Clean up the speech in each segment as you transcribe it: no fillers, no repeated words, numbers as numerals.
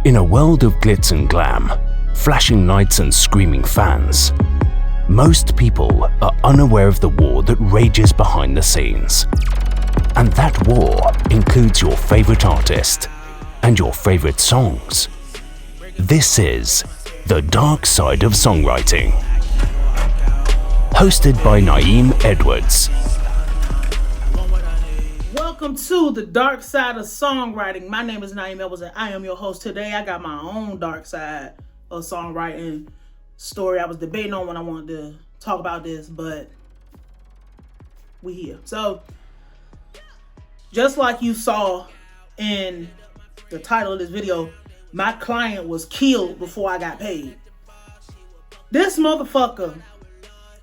In a world of glitz and glam, flashing lights and screaming fans, most people are unaware of the war that rages behind the scenes. And that war includes your favorite artist and your favorite songs. This is The Dark Side of Songwriting. Hosted by Nayim Edwards. Welcome to The Dark Side of Songwriting. My name is Nayim Edwards and I am your host. Today I got my own dark side of songwriting story. I was debating on when I wanted to talk about this, but we here. So, just like you saw in the title of this video, my client was killed before I got paid. This motherfucker,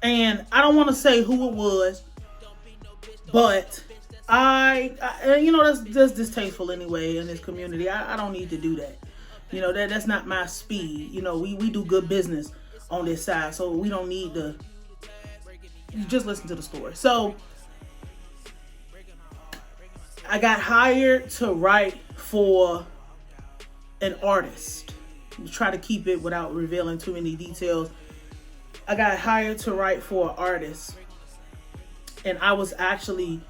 and I don't want to say who it was, but I that's distasteful anyway in this community. I don't need to do that. That's not my speed. We do good business on this side, so we don't need to. You just listen to the story. So I got hired to write for an artist. Try to keep it without revealing too many details. I got hired to write for an artist, and I was actually.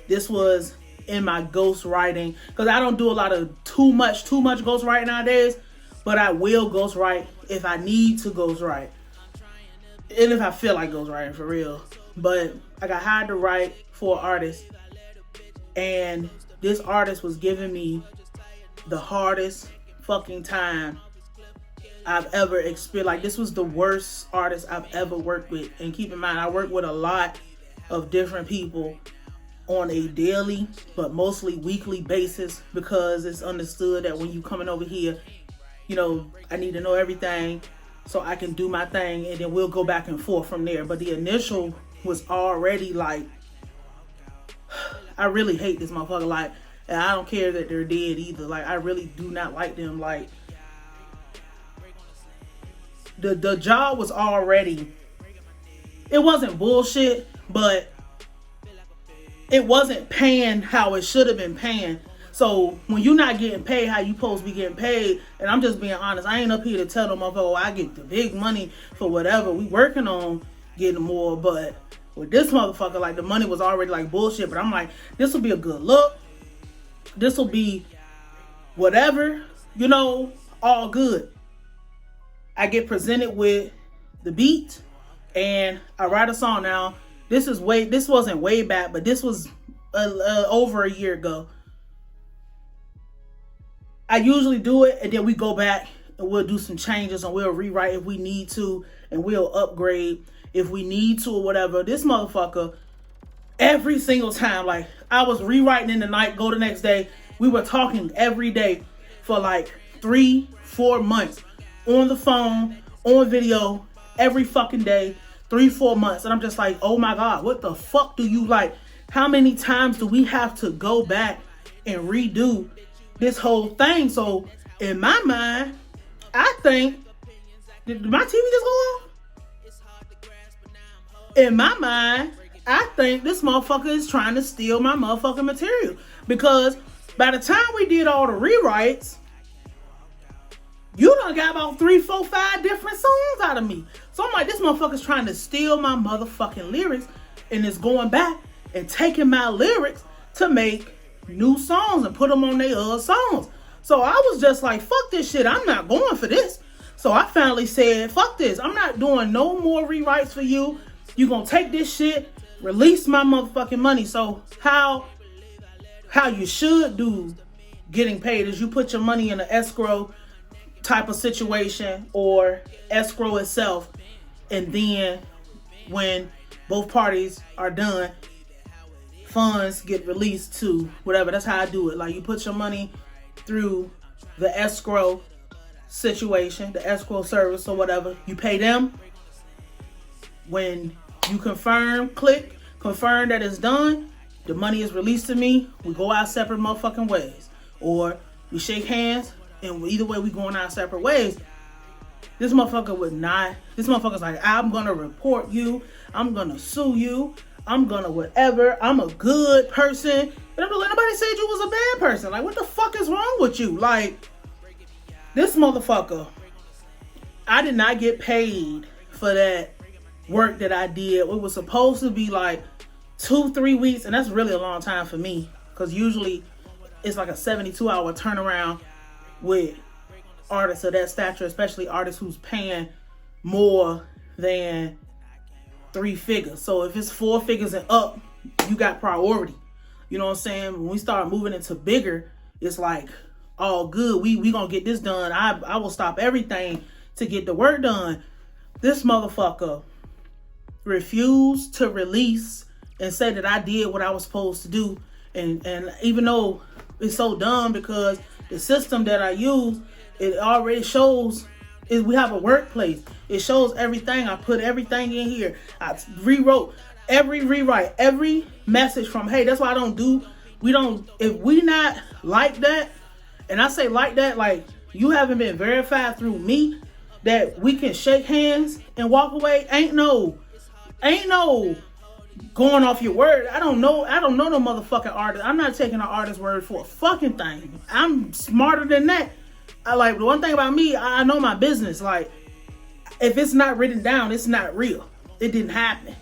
This was in my ghostwriting, because I don't do a lot of too much ghostwriting nowadays, but I will ghostwrite if I need to ghostwrite, and if I feel like ghostwriting for real. But I got hired to write for an artist, and this artist was giving me the hardest fucking time I've ever experienced. Like, this was the worst artist I've ever worked with. And keep in mind, I work with a lot of different people on a daily but mostly weekly basis, because it's understood that when you coming over here, I need to know everything so I can do my thing, and then we'll go back and forth from there. But the initial was already like, I really hate this motherfucker. Like, and I don't care that they're dead either. Like, I really do not like them. Like, the job was already, it wasn't bullshit, but it wasn't paying how it should have been paying. So when you're not getting paid how you supposed to be getting paid, and I'm just being honest, I ain't up here to tell them, I get the big money for whatever. We working on getting more, but with this motherfucker, like, the money was already like bullshit. But I'm like, this will be a good look. This will be whatever, all good. I get presented with the beat, and I write a song. Now, this wasn't way back, but this was over a year ago. I usually do it, and then we go back and we'll do some changes, and we'll rewrite if we need to, and we'll upgrade if we need to or whatever. This motherfucker, every single time, like, I was rewriting in the night, go the next day. We were talking every day for like 3-4 months on the phone, on video, every fucking day. 3-4 months, and I'm just like, oh my God, what the fuck do you like? How many times do we have to go back and redo this whole thing? So in my mind, I think, did my TV just go off? In my mind, I think this motherfucker is trying to steal my motherfucking material, because by the time we did all the rewrites, you done got about 3, 4, 5 different songs out of me. So I'm like, this motherfucker's trying to steal my motherfucking lyrics, and is going back and taking my lyrics to make new songs and put them on their other songs. So I was just like, fuck this shit. I'm not going for this. So I finally said, fuck this. I'm not doing no more rewrites for you. You gonna take this shit, release my motherfucking money. So how you should do getting paid is you put your money in an escrow type of situation, or escrow itself, and then when both parties are done, funds get released to whatever. That's how I do it. Like, you put your money through the escrow situation, the escrow service or whatever. You pay them. When you confirm that it's done, the money is released to me. We go our separate motherfucking ways, or we shake hands, and either way we going our separate ways. This motherfucker would not. This motherfucker's like, I'm gonna report you. I'm gonna sue you. I'm gonna whatever. I'm a good person. And I'm like, nobody said you was a bad person. Like, what the fuck is wrong with you? Like, This motherfucker, I did not get paid for that work that I did. It was supposed to be like 2-3 weeks, and that's really a long time for me, because usually it's like a 72-hour turnaround with artists of that stature, especially artists who's paying more than 3 figures. So if it's 4 figures and up, you got priority. You know what I'm saying? When we start moving into bigger, it's like, all good, we gonna get this done. I will stop everything to get the work done. This motherfucker refused to release and say that I did what I was supposed to do. And even though it's so dumb, because the system that I use, it already shows is we have a workplace. It shows everything. I put everything in here. I rewrote every rewrite, every message from, hey, that's why if we not like that, and I say like that, like you haven't been verified through me that we can shake hands and walk away, ain't no going off your word. I don't know no motherfucking artist. I'm not taking an artist's word for a fucking thing. I'm smarter than that. The one thing about me, I know my business. Like, if it's not written down, it's not real. It didn't happen.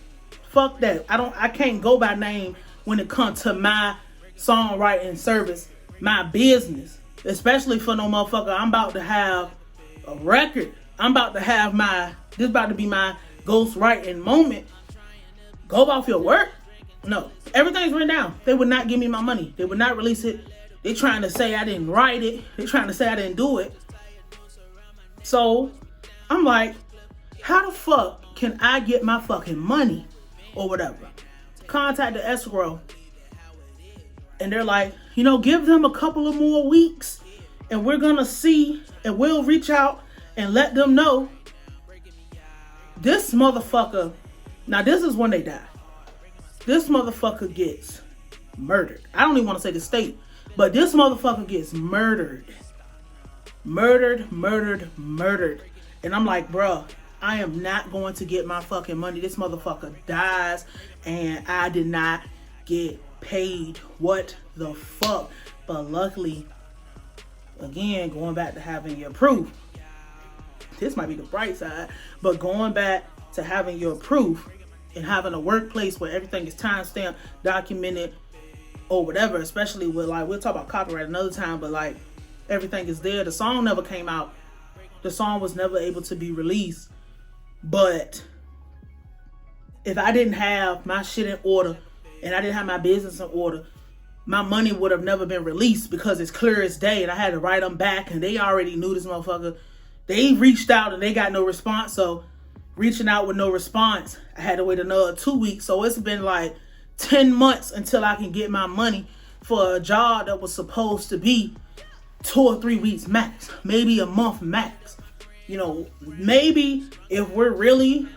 Fuck that. I can't go by name when it comes to my songwriting service, my business. Especially for no motherfucker. I'm about to have a record. I'm about to have this about to be my ghost writing moment. Go off your work? No. Everything's written down. They would not give me my money. They would not release it. They trying to say I didn't write it. They trying to say I didn't do it. So I'm like, how the fuck can I get my fucking money or whatever? Contact the escrow. And they're like, give them a couple of more weeks and we're going to see, and we'll reach out and let them know. This motherfucker, now this is when they die. This motherfucker gets murdered. I don't even want to say the state, but this motherfucker gets murdered. Murdered. And I'm like, bruh, I am not going to get my fucking money. This motherfucker dies and I did not get paid. What the fuck? But luckily, again, going back to having your proof, this might be the bright side, but going back to having your proof and having a workplace where everything is timestamped, documented, or whatever, especially with, like, we'll talk about copyright another time, but like everything is there. The song never came out. The song was never able to be released. But if I didn't have my shit in order and I didn't have my business in order, my money would have never been released, because it's clear as day, and I had to write them back, and they already knew this motherfucker. They reached out and they got no response. So reaching out with no response, I had to wait another 2 weeks. So it's been like 10 months until I can get my money for a job that was supposed to be 2 or 3 weeks max, maybe a month max. Maybe if we're really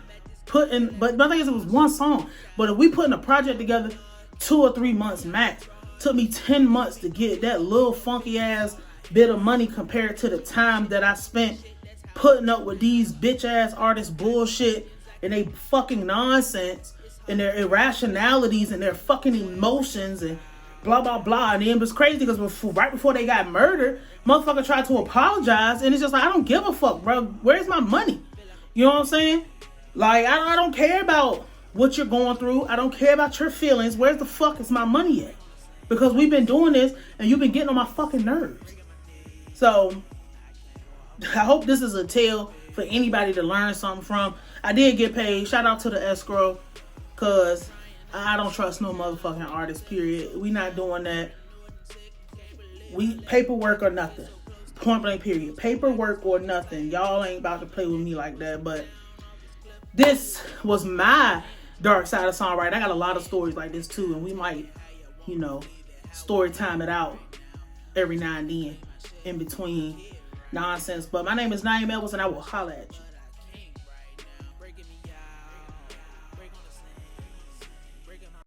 putting, but my thing is, it was one song. But if we putting a project together, 2 or 3 months max. Took me 10 months to get that little funky ass bit of money compared to the time that I spent putting up with these bitch ass artists bullshit and they fucking nonsense and their irrationalities and their fucking emotions and blah blah blah. And then it was crazy because right before they got murdered, motherfucker tried to apologize, and it's just like, I don't give a fuck, bro. Where's my money? You know what I'm saying? Like, I don't care about what you're going through. I don't care about your feelings. Where's the fuck is my money at? Because we've been doing this and you've been getting on my fucking nerves. So I hope this is a tale for anybody to learn something from. I did get paid. Shout out to the escrow, because I don't trust no motherfucking artist, period. We not doing that. We paperwork or nothing. Point blank, period. Paperwork or nothing. Y'all ain't about to play with me like that. But this was my dark side of songwriting. I got a lot of stories like this too, and we might, story time it out every now and then in between nonsense. But my name is Nayim, and I will holla at you.